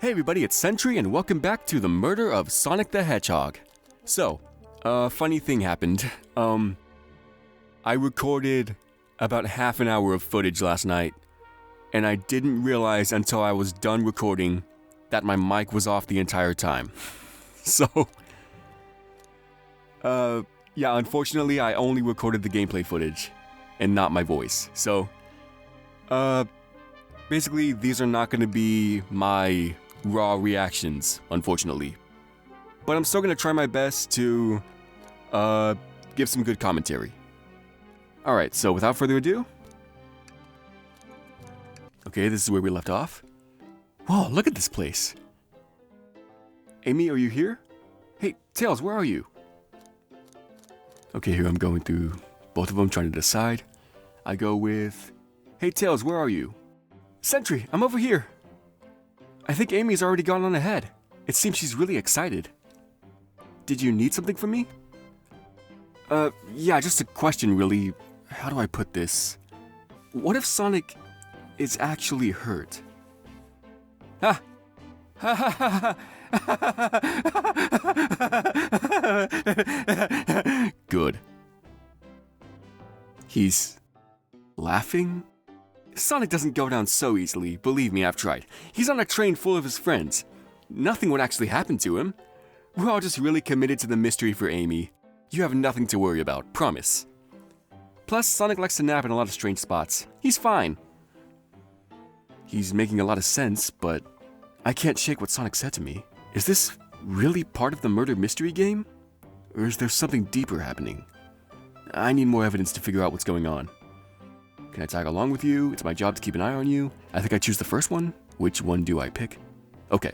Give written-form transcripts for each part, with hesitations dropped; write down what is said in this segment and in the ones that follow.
Hey everybody, it's Sentry and welcome back to the murder of Sonic the Hedgehog. So, funny thing happened. I recorded about half an hour of footage last night, and I didn't realize until I was done recording that my mic was off the entire time. So, yeah, unfortunately I only recorded the gameplay footage and not my voice. So, basically these are not going to be my raw reactions, unfortunately. But I'm still going to try my best to, give some good commentary. Alright, so without further ado... Okay, this is where we left off. Whoa, look at this place. Amy, are you here? Hey, Tails, where are you? Okay, here I'm going through both of them, trying to decide. I go with... Hey, Tails, where are you? Sentry, I'm over here. I think Amy's already gone on ahead. It seems she's really excited. Did you need something from me? Yeah, just a question, really. How do I put this? What if Sonic is actually hurt? Ha! Ha ha ha ha! Good. He's laughing? Sonic doesn't go down so easily, believe me, I've tried. He's on a train full of his friends. Nothing would actually happen to him. We're all just really committed to the mystery for Amy. You have nothing to worry about, promise. Plus, Sonic likes to nap in a lot of strange spots. He's fine. He's making a lot of sense, but I can't shake what Sonic said to me. Is this really part of the murder mystery game? Or is there something deeper happening? I need more evidence to figure out what's going on. Can I tag along with you? It's my job to keep an eye on you. I think I choose the first one. Which one do I pick? Okay.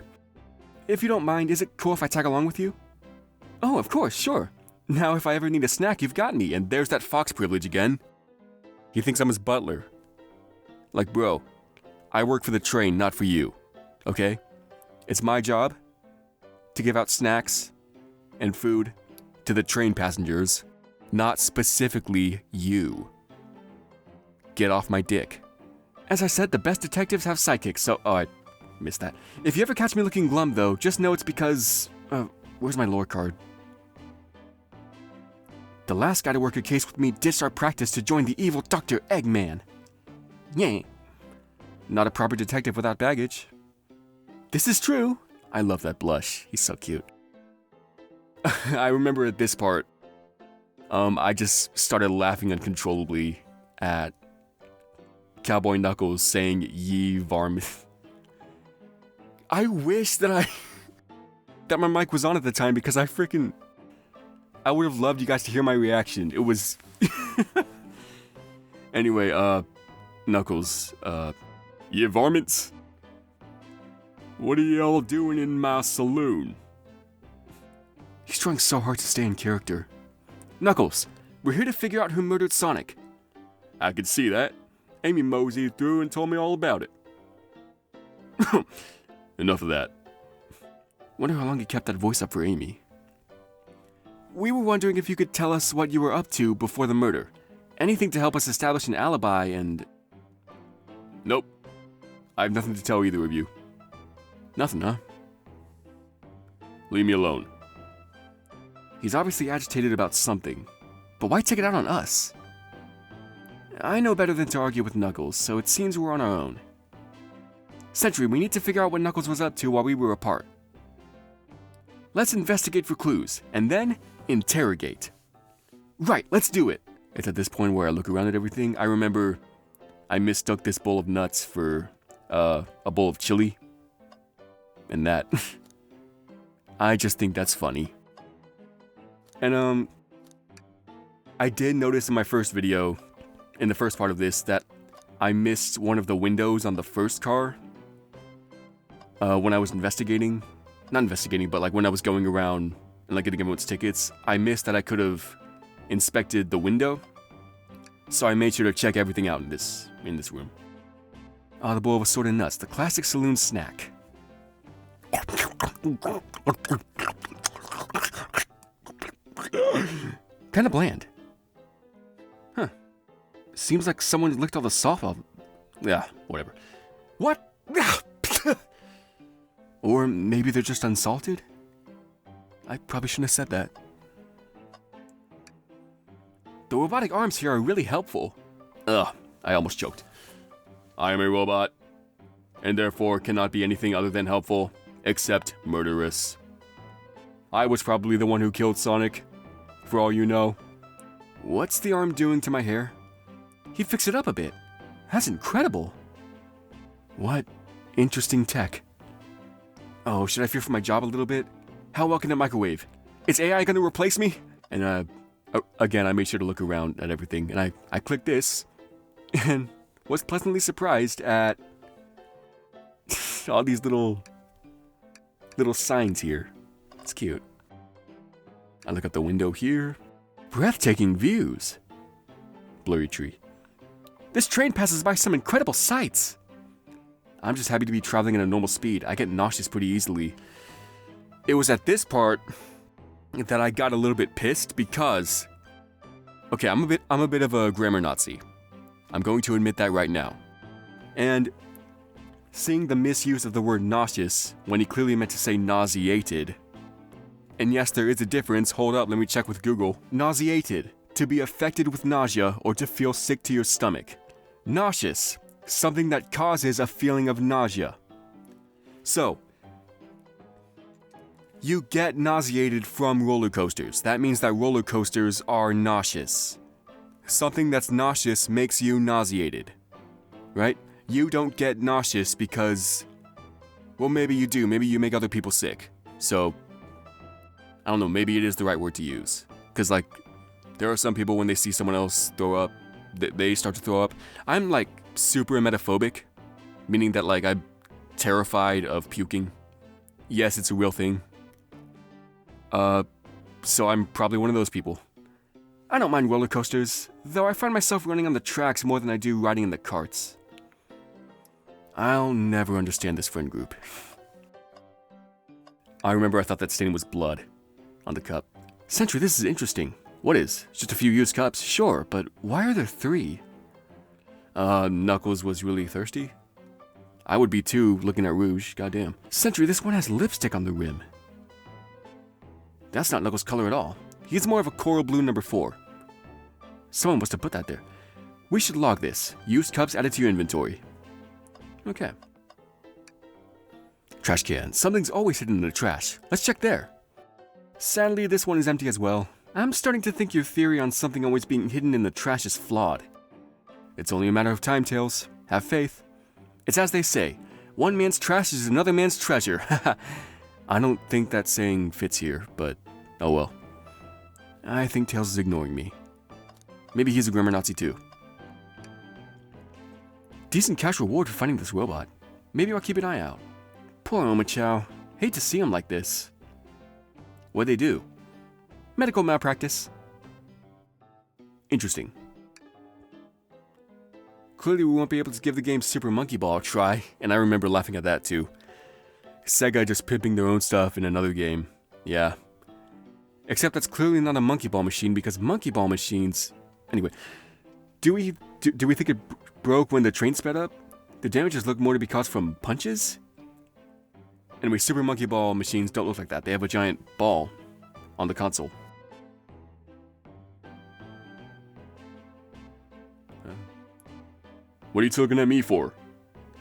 If you don't mind, is it cool if I tag along with you? Oh, of course, sure. Now if I ever need a snack, you've got me, and there's that fox privilege again. He thinks I'm his butler. Like, bro, I work for the train, not for you. Okay? It's my job to give out snacks and food to the train passengers, not specifically you. Get off my dick. As I said, the best detectives have sidekicks, so... Oh, I missed that. If you ever catch me looking glum, though, just know it's because... where's my lore card? The last guy to work a case with me ditched our practice to join the evil Dr. Eggman. Yay. Not a proper detective without baggage. This is true. I love that blush. He's so cute. I remember at this part, I just started laughing uncontrollably at Cowboy Knux saying ye varmint. I wish that that my mic was on at the time, because I would have loved you guys to hear my reaction. It was... Anyway, Knuckles, ye varmints? What are y'all doing in my saloon? He's trying so hard to stay in character. Knuckles, we're here to figure out who murdered Sonic. I could see that. Amy moseyed through and told me all about it. Enough of that. Wonder how long you kept that voice up for Amy. We were wondering if you could tell us what you were up to before the murder. Anything to help us establish an alibi and... Nope. I have nothing to tell either of you. Nothing, huh? Leave me alone. He's obviously agitated about something. But why take it out on us? I know better than to argue with Knuckles, so it seems we're on our own. Sentry, we need to figure out what Knuckles was up to while we were apart. Let's investigate for clues, and then interrogate. Right, let's do it. It's at this point where I look around at everything. I remember I mistook this bowl of nuts for a bowl of chili. And that... I just think that's funny. And I did notice in my first video, in the first part of this, that I missed one of the windows on the first car. When I was investigating. Not investigating, but like when I was going around and like getting everyone's tickets, I missed that I could have inspected the window. So I made sure to check everything out in this room. The bowl of assorted nuts, the classic saloon snack. Kinda bland. Huh. Seems like someone licked all the salt off. Yeah, whatever. What? Or maybe they're just unsalted? I probably shouldn't have said that. The robotic arms here are really helpful. Ugh, I almost choked. I am a robot, and therefore cannot be anything other than helpful, except murderous. I was probably the one who killed Sonic, for all you know. What's the arm doing to my hair? He fixed it up a bit. That's incredible. What interesting tech. Oh, should I fear for my job a little bit? How well can it microwave? Is AI gonna replace me? And again, I made sure to look around at everything, and I clicked this, and was pleasantly surprised at all these little signs here. It's cute. I look out the window here. Breathtaking views. Blurry tree. This train passes by some incredible sights. I'm just happy to be traveling at a normal speed. I get nauseous pretty easily. It was at this part that I got a little bit pissed because, okay, I'm a bit of a grammar Nazi. I'm going to admit that right now. And seeing the misuse of the word nauseous when he clearly meant to say nauseated. And yes, there is a difference. Hold up, let me check with Google. Nauseated, to be affected with nausea or to feel sick to your stomach. Nauseous, something that causes a feeling of nausea. So, you get nauseated from roller coasters. That means that roller coasters are nauseous. Something that's nauseous makes you nauseated, right? You don't get nauseous because, well, maybe you do. Maybe you make other people sick. So, I don't know, maybe it is the right word to use. Because, like, there are some people when they see someone else throw up, they start to throw up. I'm, like, super emetophobic, meaning that, like, I'm terrified of puking. Yes, it's a real thing. So I'm probably one of those people. I don't mind roller coasters, though I find myself running on the tracks more than I do riding in the carts. I'll never understand this friend group. I remember I thought that stain was blood on the cup. Sentry, this is interesting. What is? Just a few used cups? Sure, but why are there 3? Knuckles was really thirsty? I would be too, looking at Rouge, goddamn. Sentry, this one has lipstick on the rim. That's not Knuckles' color at all. He's more of a coral blue number 4. Someone must have put that there. We should log this. Used cups added to your inventory. Okay. Trash can. Something's always hidden in the trash. Let's check there. Sadly, this one is empty as well. I'm starting to think your theory on something always being hidden in the trash is flawed. It's only a matter of time, Tails. Have faith. It's as they say, one man's trash is another man's treasure. I don't think that saying fits here, but oh well. I think Tails is ignoring me. Maybe he's a grammar Nazi too. Decent cash reward for finding this robot. Maybe I'll keep an eye out. Poor Omochao. Hate to see him like this. What'd they do? Medical malpractice. Interesting. Clearly we won't be able to give the game Super Monkey Ball a try, and I remember laughing at that too. Sega just pimping their own stuff in another game. Yeah. Except that's clearly not a Monkey Ball machine because Monkey Ball machines... Anyway, do we think it broke when the train sped up? The damages look more to be caused from punches? Anyway, Super Monkey Ball machines don't look like that. They have a giant ball on the console. What are you looking at me for?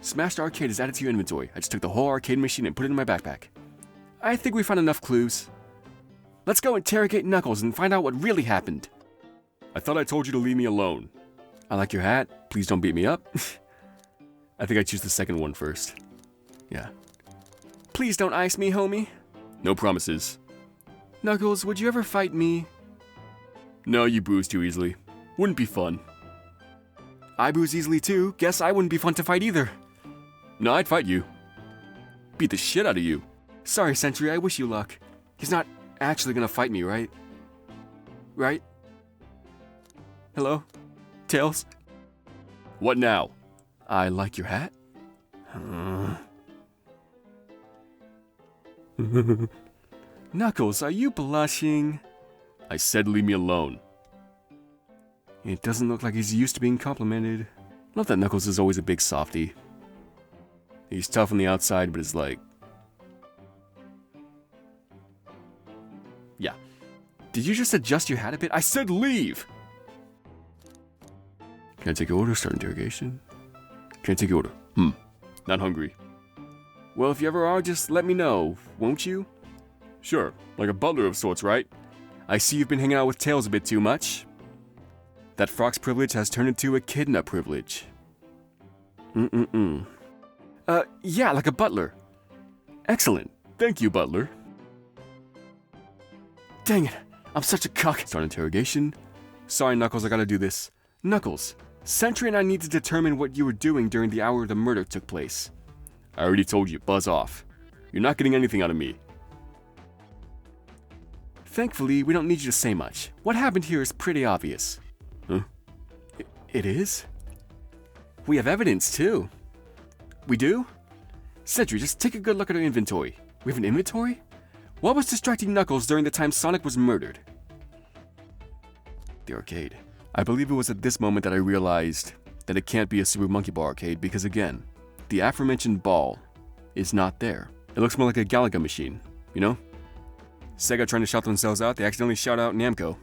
Smashed Arcade is added to your inventory. I just took the whole arcade machine and put it in my backpack. I think we found enough clues. Let's go interrogate Knuckles and find out what really happened. I thought I told you to leave me alone. I like your hat. Please don't beat me up. I think I choose the second one first. Yeah. Please don't ice me, homie. No promises. Knuckles, would you ever fight me? No, you bruise too easily. Wouldn't be fun. I bruise easily too. Guess I wouldn't be fun to fight either. No, I'd fight you. Beat the shit out of you. Sorry, Sentry, I wish you luck. He's not actually gonna fight me, right? Right? Hello? Tails? What now? I like your hat. Knuckles, are you blushing? I said leave me alone. It doesn't look like he's used to being complimented. Not that Knuckles is always a big softy. He's tough on the outside, but is like Did you just adjust your hat a bit? I said leave! Can I take your order? Start interrogation. Can I take your order? Not hungry. Well, if you ever are, just let me know, won't you? Sure, like a butler of sorts, right? I see you've been hanging out with Tails a bit too much. That Frog's privilege has turned into a Echidna privilege. Yeah, like a butler. Excellent. Thank you, butler. Dang it, I'm such a cuck. Start interrogation. Sorry, Knuckles, I gotta do this. Knuckles, Sentry and I need to determine what you were doing during the hour the murder took place. I already told you, buzz off. You're not getting anything out of me. Thankfully, we don't need you to say much. What happened here is pretty obvious. Huh? It is? We have evidence, too. We do? Sentry, just take a good look at our inventory. We have an inventory? What was distracting Knuckles during the time Sonic was murdered? The arcade. I believe it was at this moment that I realized that it can't be a Super Monkey Ball arcade because, again, the aforementioned ball is not there. It looks more like a Galaga machine, you know? Sega trying to shout themselves out, they accidentally shout out Namco.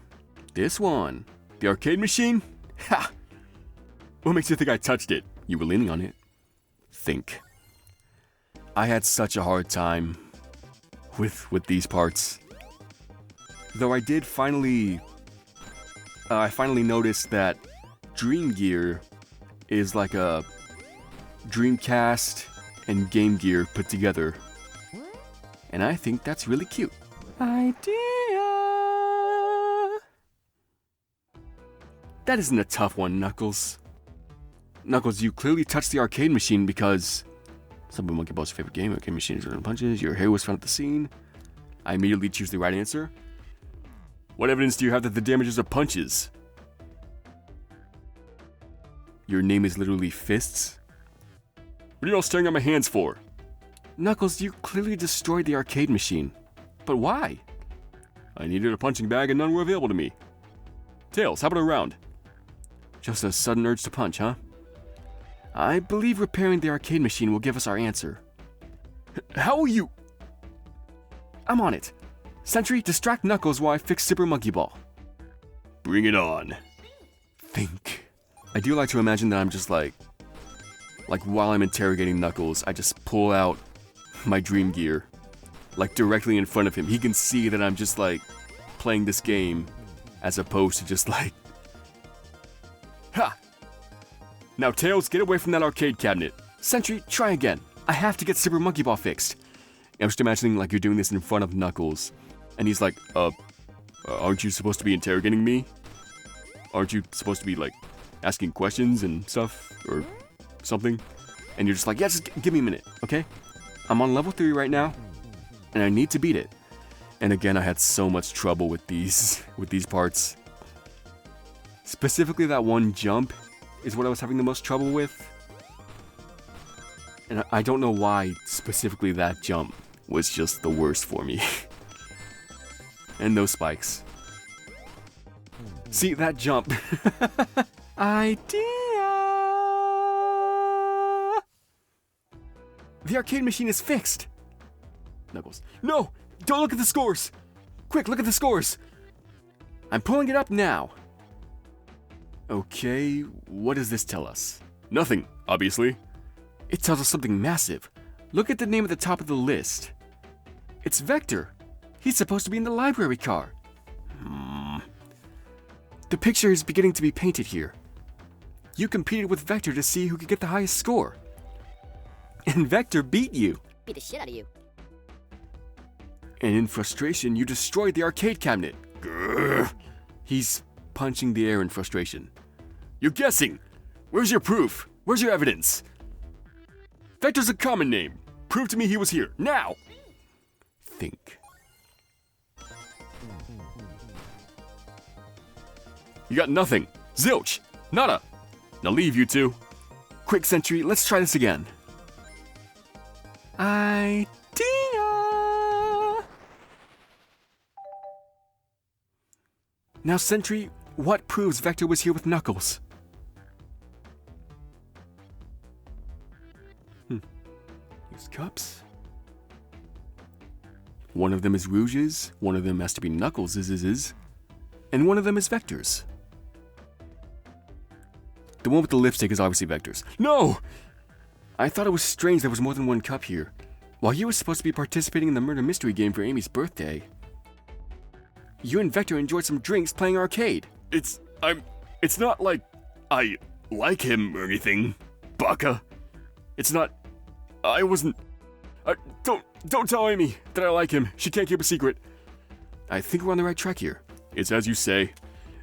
This one. The arcade machine? Ha! What makes you think I touched it? You were leaning on it. Think. I had such a hard time with these parts. Though I did finally noticed that Dream Gear is like a Dreamcast and Game Gear put together. And I think that's really cute. Idea! That isn't a tough one, Knuckles. Knuckles, you clearly touched the arcade machine because Super Monkey Ball's your favorite game. Arcade machine is running punches. Your hair was found at the scene. I immediately choose the right answer. What evidence do you have that the damages are punches? Your name is literally Fists? What are you all staring at my hands for? Knuckles, you clearly destroyed the arcade machine. But why? I needed a punching bag and none were available to me. Tails, how about a round? Just a sudden urge to punch, huh? I believe repairing the arcade machine will give us our answer. How will you? I'm on it. Sentry, distract Knuckles while I fix Super Monkey Ball. Bring it on. Think. I do like to imagine that I'm just like while I'm interrogating Knuckles, I just pull out my Dream Gear, like directly in front of him. He can see that I'm just like playing this game as opposed to just like, ha! Now Tails, get away from that arcade cabinet. Sentry, try again. I have to get Super Monkey Ball fixed. I'm just imagining like you're doing this in front of Knuckles, and he's like, aren't you supposed to be interrogating me? Aren't you supposed to be like asking questions and stuff, or something? And you're just like, yeah, just give me a minute, okay? I'm on level 3 right now, and I need to beat it. And again, I had so much trouble with these parts. Specifically, that one jump is what I was having the most trouble with. And I don't know why specifically that jump was just the worst for me. And those spikes. See, that jump. Idea! The arcade machine is fixed! Knuckles. No! Don't look at the scores! Quick, look at the scores! I'm pulling it up now. Okay, what does this tell us? Nothing, obviously. It tells us something massive. Look at the name at the top of the list. It's Vector. He's supposed to be in the library car. The picture is beginning to be painted here. You competed with Vector to see who could get the highest score. And Vector beat you. Beat the shit out of you. And in frustration, you destroyed the arcade cabinet. Grr. He's punching the air in frustration. You're guessing. Where's your proof? Where's your evidence? Vector's a common name. Prove to me he was here, now! Think. You got nothing. Zilch. Nada. Now leave, you two. Quick, Sentry, let's try this again. Idea! Now, Sentry, what proves Vector was here with Knuckles? Use cups. One of them is Rouge's, one of them has to be Knuckles', and one of them is Vector's. The one with the lipstick is obviously Vector's. No! I thought it was strange there was more than one cup here, while you were supposed to be participating in the murder mystery game for Amy's birthday. You and Vector enjoyed some drinks playing arcade. It's not like I like him or anything, Baka. It's not, I wasn't, don't tell Amy that I like him. She can't keep a secret. I think we're on the right track here. It's as you say.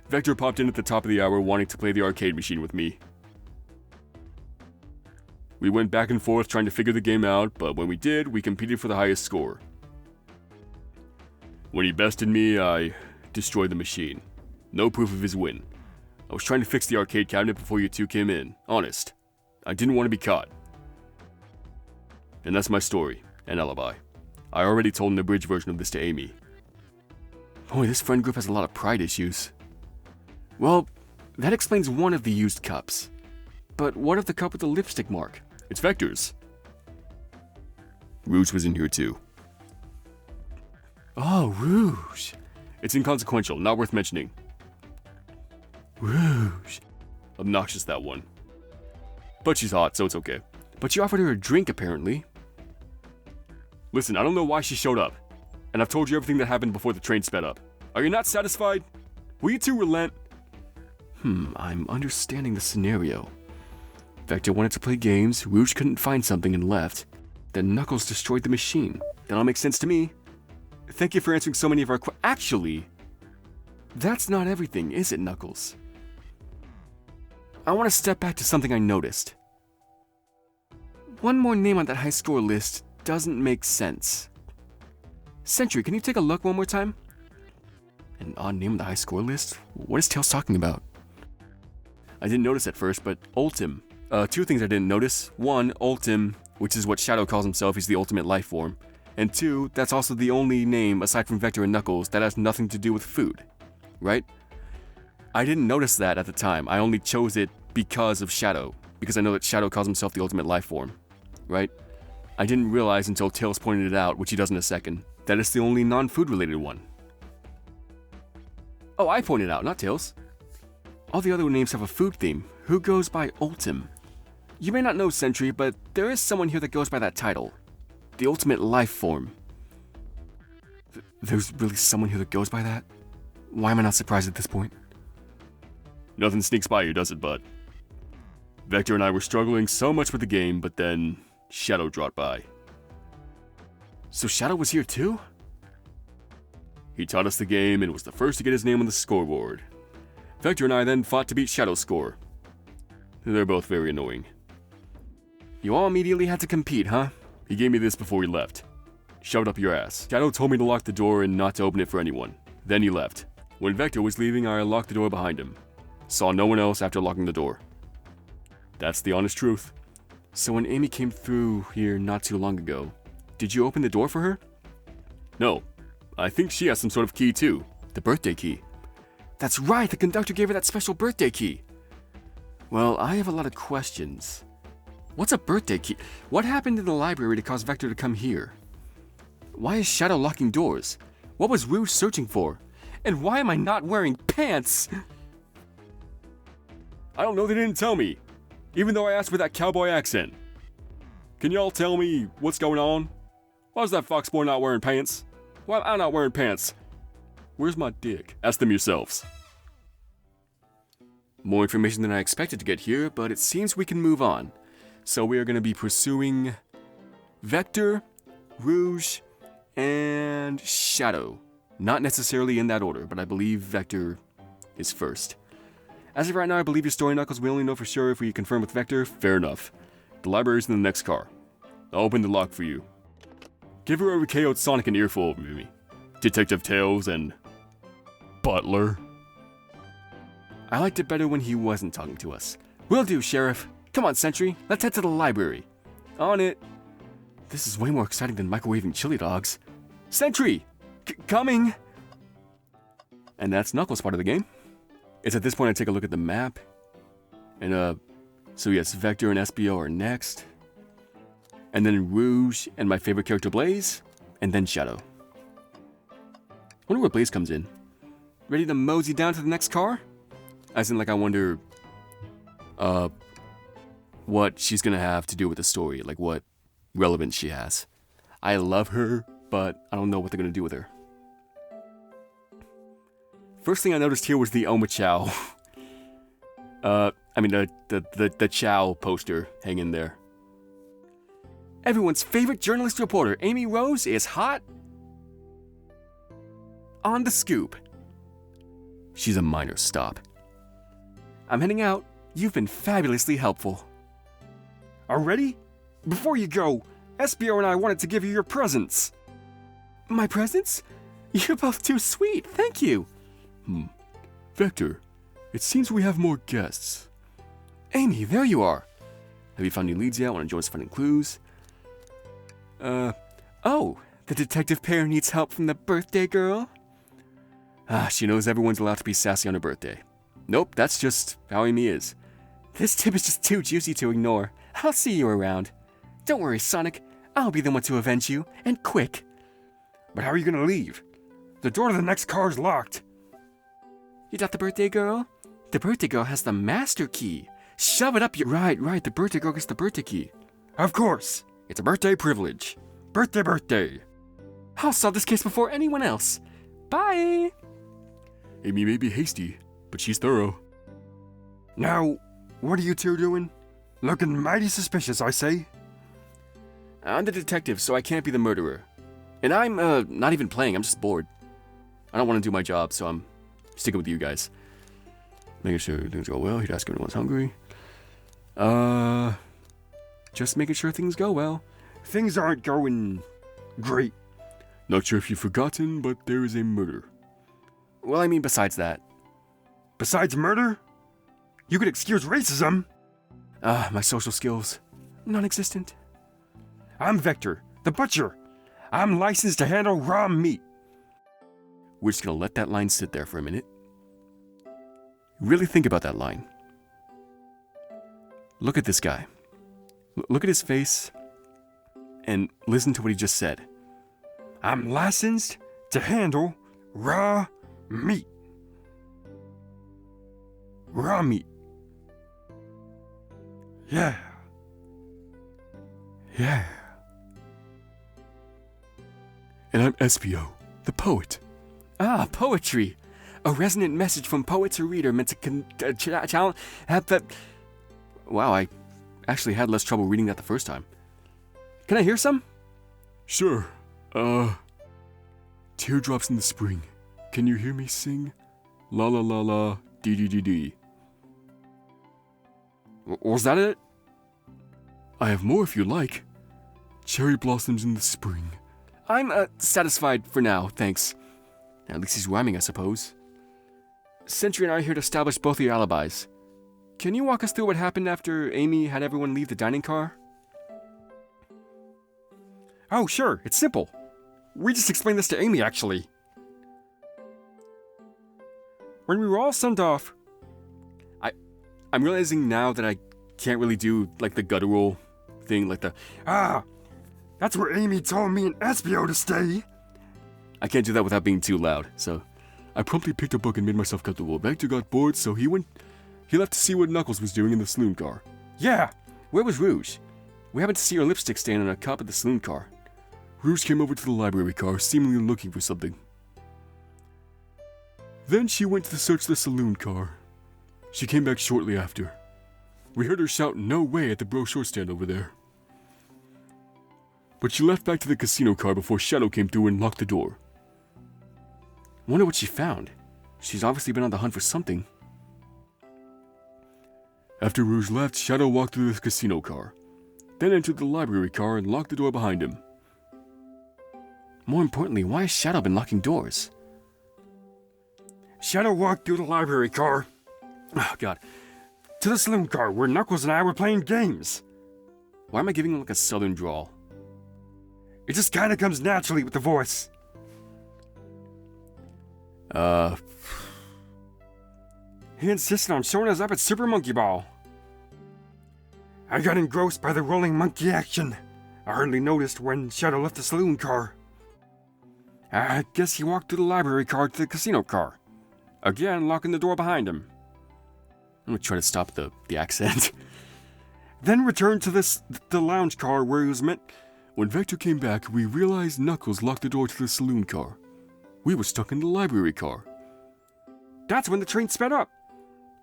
Vector popped in at the top of the hour wanting to play the arcade machine with me. We went back and forth trying to figure the game out, but when we did, we competed for the highest score. When he bested me, I destroyed the machine. No proof of his win. I was trying to fix the arcade cabinet before you two came in. Honest. I didn't want to be caught. And that's my story, and alibi. I already told an abridged version of this to Amy. Boy, this friend group has a lot of pride issues. Well, that explains one of the used cups. But what of the cup with the lipstick mark? It's Vector's. Rouge was in here too. Oh, Rouge. It's inconsequential, not worth mentioning. Rouge. Obnoxious, that one. But she's hot, so it's okay. But you offered her a drink, apparently. Listen, I don't know why she showed up. And I've told you everything that happened before the train sped up. Are you not satisfied? Will you two relent? I'm understanding the scenario. Vector wanted to play games, Rouge couldn't find something and left. Then Knuckles destroyed the machine. That all makes sense to me. Thank you for answering so many of our Actually, that's not everything, is it, Knuckles? I want to step back to something I noticed. One more name on that high score list doesn't make sense. Sentry, can you take a look one more time? An odd name on the high score list? What is Tails talking about? I didn't notice at first, but Ultim. Two things I didn't notice. One, Ultim, which is what Shadow calls himself, he's the ultimate life form. And two, that's also the only name, aside from Vector and Knuckles, that has nothing to do with food. Right? I didn't notice that at the time. I only chose it because of Shadow. Because I know that Shadow calls himself the ultimate life form. Right? I didn't realize until Tails pointed it out, which he does in a second, that it's the only non-food related one. Oh, I pointed out, not Tails. All the other names have a food theme. Who goes by Ultim? You may not know Sentry, but there is someone here that goes by that title. The ultimate life form. There's really someone here that goes by that? Why am I not surprised at this point? Nothing sneaks by you, does it, bud? Vector and I were struggling so much with the game, but then Shadow dropped by. So Shadow was here too? He taught us the game and was the first to get his name on the scoreboard. Vector and I then fought to beat Shadow's score. They're both very annoying. You all immediately had to compete, huh? He gave me this before he left. Shove it up your ass. Shadow told me to lock the door and not to open it for anyone. Then he left. When Vector was leaving, I locked the door behind him. Saw no one else after locking the door. That's the honest truth. So when Amy came through here not too long ago, did you open the door for her? No. I think she has some sort of key too. The birthday key. That's right, the conductor gave her that special birthday key. Well, I have a lot of questions. What's a birthday key? What happened in the library to cause Vector to come here? Why is Shadow locking doors? What was Rouge searching for? And why am I not wearing pants? I don't know, they didn't tell me. Even though I asked with that cowboy accent. Can y'all tell me what's going on? Why's that fox boy not wearing pants? Why am I not wearing pants? Where's my dick? Ask them yourselves. More information than I expected to get here, but it seems we can move on. So we are going to be pursuing Vector, Rouge, and Shadow. Not necessarily in that order, but I believe Vector is first. As of right now, I believe your story, Knuckles. We only know for sure if we confirm with Vector. Fair enough. The library's in the next car. I'll open the lock for you. Give whoever KO'd Sonic an earful of me. Detective Tails and Butler. I liked it better when he wasn't talking to us. Will do, Sheriff. Come on, Sentry. Let's head to the library. On it. This is way more exciting than microwaving chili dogs. Sentry! Coming! And that's Knuckles' part of the game. It's at this point I take a look at the map. And, so yes, Vector and SBO are next. And then Rouge and my favorite character Blaze. And then Shadow. Wonder where Blaze comes in. Ready to mosey down to the next car? As in, like, I wonder, what she's gonna have to do with the story. Like, what relevance she has. I love her, but I don't know what they're gonna do with her. First thing I noticed here was the Oma Chow. The Chow poster hanging there. Everyone's favorite journalist reporter, Amy Rose, is hot on the scoop. She's a minor stop. I'm heading out. You've been fabulously helpful. Already? Before you go, SBO and I wanted to give you your presents. My presents? You're both too sweet, thank you. Vector, it seems we have more guests. Amy, there you are. Have you found any leads yet? Want to join us finding clues? Oh, the detective pair needs help from the birthday girl? She knows everyone's allowed to be sassy on her birthday. Nope, that's just how Amy is. This tip is just too juicy to ignore. I'll see you around. Don't worry, Sonic. I'll be the one to avenge you, and quick. But how are you gonna leave? The door to the next car is locked. You got the birthday girl? The birthday girl has the master key. Shove it up your... Right, the birthday girl gets the birthday key. Of course. It's a birthday privilege. Birthday. I'll solve this case before anyone else. Bye. Amy may be hasty, but she's thorough. Now, what are you two doing? Looking mighty suspicious, I say. I'm the detective, so I can't be the murderer. And I'm, not even playing, I'm just bored. I don't want to do my job, so I'm sticking with you guys. Making sure things go well, he'd ask if anyone's hungry. Just making sure things go well. Things aren't going great. Not sure if you've forgotten, but there is a murder. Well, I mean, besides that. Besides murder? You could excuse racism. My social skills. Non-existent. I'm Vector, the butcher. I'm licensed to handle raw meat. We're just gonna let that line sit there for a minute. Really think about that line. Look at this guy. Look at his face. And listen to what he just said. I'm licensed to handle raw meat. Raw meat. Yeah. And I'm SPO, the poet. Poetry. A resonant message from poet to reader meant to challenge... Wow, I actually had less trouble reading that the first time. Can I hear some? Sure. Teardrops in the spring. Can you hear me sing? La la la la, dee dee dee dee. Was that it? I have more if you like. Cherry blossoms in the spring. I'm, satisfied for now, thanks. At least he's rhyming, I suppose. Sentry and I are here to establish both of your alibis. Can you walk us through what happened after Amy had everyone leave the dining car? Oh, sure, it's simple. We just explained this to Amy, actually. When we were all sent off... I'm realizing now that I can't really do, like, the guttural thing, like the... That's where Amy told me and SBO to stay. I can't do that without being too loud, so... I promptly picked a book and made myself comfortable. Vector got bored, so he left to see what Knuckles was doing in the saloon car. Yeah! Where was Rouge? We happened to see her lipstick stain on a cup at the saloon car. Rouge came over to the library car, seemingly looking for something. Then she went to search the saloon car. She came back shortly after. We heard her shout "No way" at the brochure stand over there. But she left back to the casino car before Shadow came through and locked the door. Wonder what she found. She's obviously been on the hunt for something. After Rouge left, Shadow walked through the casino car, then entered the library car and locked the door behind him. More importantly, why has Shadow been locking doors? Shadow walked through the library car. Oh, God. To the saloon car where Knuckles and I were playing games. Why am I giving him like a southern drawl? It just kind of comes naturally with the voice. He insisted on showing us up at Super Monkey Ball. I got engrossed by the rolling monkey action. I hardly noticed when Shadow left the saloon car. I guess he walked through the library car to the casino car. Again, locking the door behind him. I'm gonna try to stop the accent. Then returned to the lounge car where he was meant. When Vector came back, we realized Knuckles locked the door to the saloon car. We were stuck in the library car. That's when the train sped up.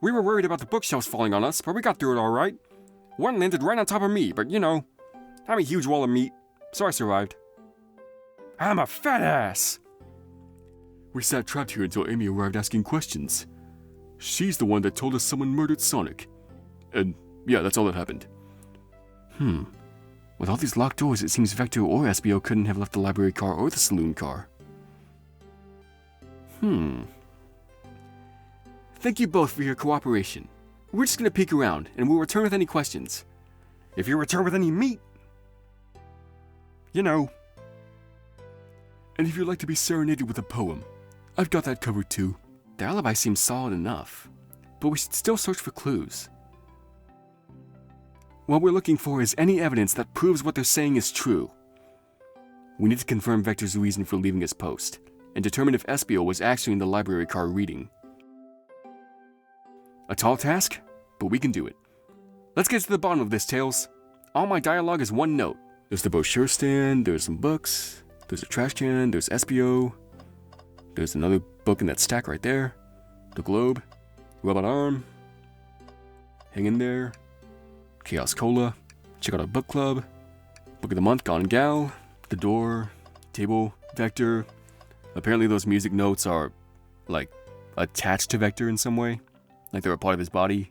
We were worried about the bookshelves falling on us, but we got through it all right. One landed right on top of me, but you know, I'm a huge wall of meat, so I survived. I'm a fat ass! We sat trapped here until Amy arrived asking questions. She's the one that told us someone murdered Sonic. And yeah, that's all that happened. With all these locked doors, it seems Vector or SBO couldn't have left the library car or the saloon car. Thank you both for your cooperation. We're just gonna peek around, and we'll return with any questions. If you return with any meat, you know. And if you'd like to be serenaded with a poem, I've got that covered too. The alibi seems solid enough, but we should still search for clues. What we're looking for is any evidence that proves what they're saying is true. We need to confirm Vector's reason for leaving his post, and determine if SBO was actually in the library car reading. A tall task, but we can do it. Let's get to the bottom of this, Tails. All my dialogue is one note. There's the brochure stand, there's some books, there's a trash can, there's SBO, there's another book in that stack right there, the globe, robot arm, hang in there, Chaos Cola, check out our book club, book of the month, Gone Gal, the door, table, Vector. Apparently those music notes are, like, attached to Vector in some way. Like they're a part of his body.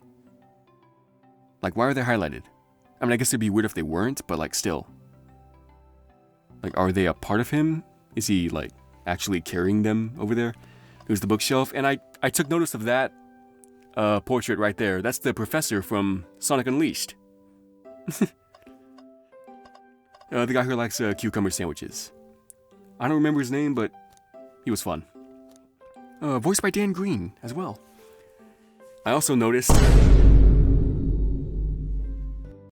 Like, why are they highlighted? I mean, I guess it'd be weird if they weren't, but like, still. Like, are they a part of him? Is he, like, actually carrying them over there? There's the bookshelf, and I took notice of that portrait right there. That's the professor from Sonic Unleashed. The guy who likes cucumber sandwiches. I don't remember his name, but he was fun. Voiced by Dan Green as well. I also noticed